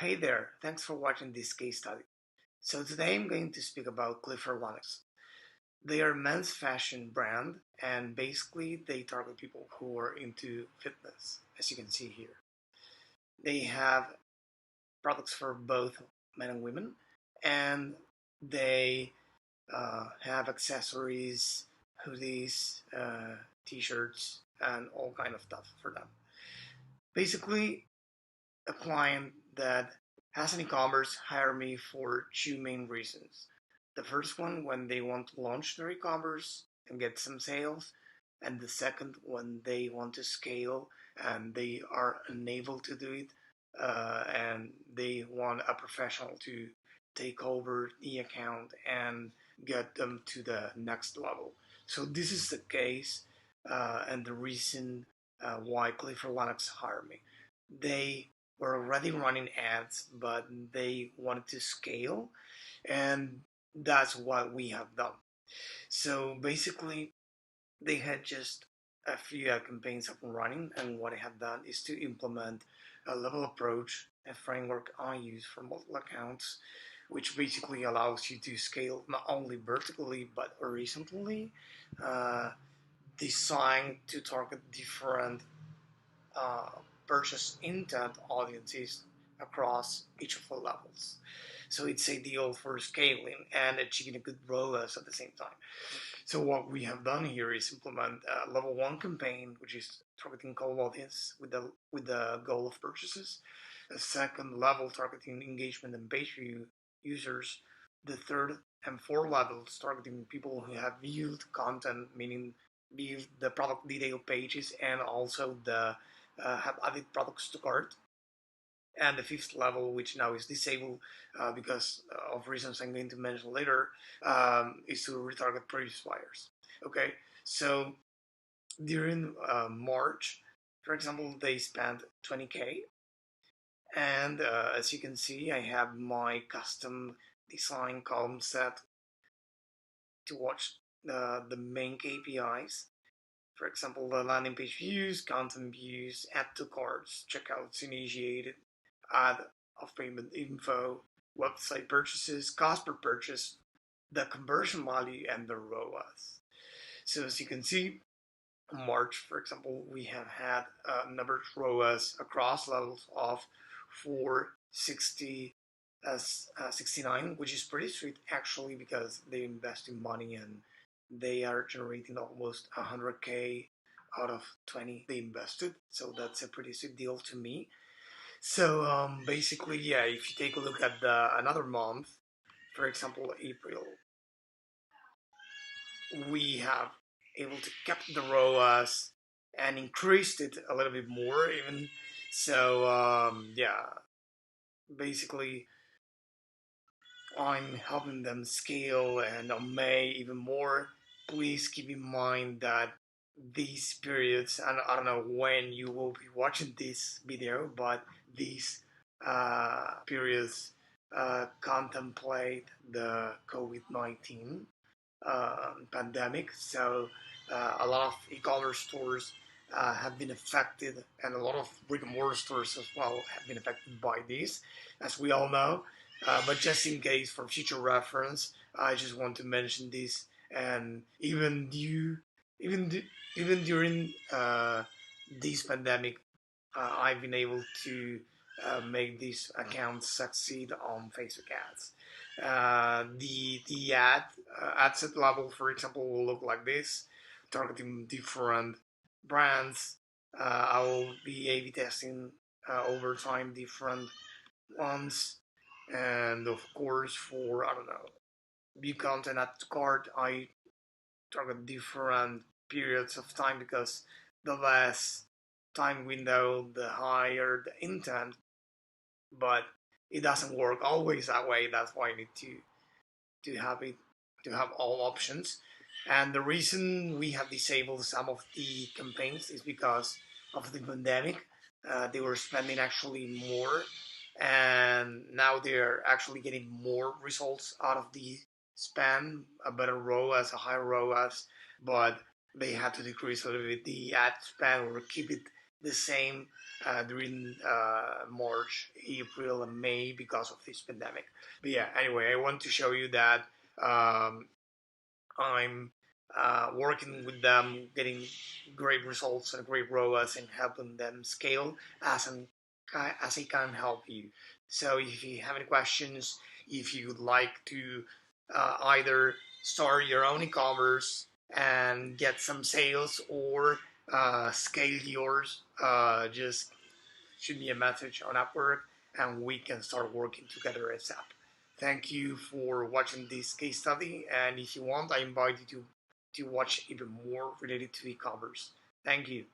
Hey there, thanks for watching this case study. So today I'm going to speak about Clifford Lennox. They are a men's fashion brand and basically they target people who are into fitness, as you can see here. They have products for both men and women and they have accessories, hoodies, t-shirts and all kind of stuff for them. Basically, a client that has an e-commerce hire me for two main reasons. The first one, when they want to launch their e-commerce and get some sales, and the second, when they want to scale and they are unable to do it, and they want a professional to take over the account and get them to the next level. So this is the case, and the reason why Clifford Lennox hired me. They were already running ads, but they wanted to scale, and that's what we have done. So basically, they had just a few ad campaigns up and running, and what I have done is to implement a level approach, a framework I use for multiple accounts, which basically allows you to scale not only vertically but horizontally, uh, designed to target different uh, purchase intent audiences across each of the levels. So it's ideal for scaling and achieving a good ROAS at the same time. So what we have done here is implement a level one campaign, which is targeting cold audience with the goal of purchases. A second level targeting engagement and page view users. The third and fourth levels targeting people who have viewed content, meaning viewed the product detail pages and also the have added products to cart. And the fifth level, which now is disabled because of reasons I'm going to mention later, is to retarget previous buyers. Okay, so during March, for example, they spent 20K, and as you can see, I have my custom design column set to watch the main KPIs. For example, the landing page views, content views, add to carts, checkouts initiated, ad of payment info, website purchases, cost per purchase, the conversion value, and the ROAS. So as you can see, in March, for example, we have had number ROAS across levels of 460 as 69, which is pretty sweet actually because they invest in money and they are generating almost 100K out of 20 they invested. So that's a pretty sweet deal to me. So basically, yeah, if you take a look at another month, for example, April, we have able to kept the ROAS and increased it a little bit more even. So yeah, basically I'm helping them scale and on May even more. Please keep in mind that these periods, and I don't know when you will be watching this video, but these periods contemplate the COVID-19 pandemic. So a lot of e-commerce stores have been affected, and a lot of brick and mortar stores as well have been affected by this, as we all know. But just in case, for future reference, I just want to mention this. And even even during this pandemic, I've been able to make these accounts succeed on Facebook ads. The ad set level, for example, will look like this, targeting different brands. I will be A/B testing over time different ones, and of course, for I don't know, view content at the cart, I target different periods of time because the less time window, the higher the intent, but it doesn't work always that way. That's why I need to have it to have all options. And the reason we have disabled some of the campaigns is because of the pandemic. They were spending actually more, and now they're actually getting more results out of the spend, a better ROAS, a higher ROAS, but they had to decrease a little bit the ad spend or keep it the same during March, April, and May because of this pandemic. But yeah, anyway, I want to show you that um, I'm working with them, getting great results and great ROAS, and helping them scale as I can help you. So if you have any questions, if you would like to either start your own e-commerce and get some sales or scale yours, just shoot me a message on Upwork and we can start working together ASAP. Thank you for watching this case study, and if you want, I invite you to watch even more related to e-commerce. Thank you.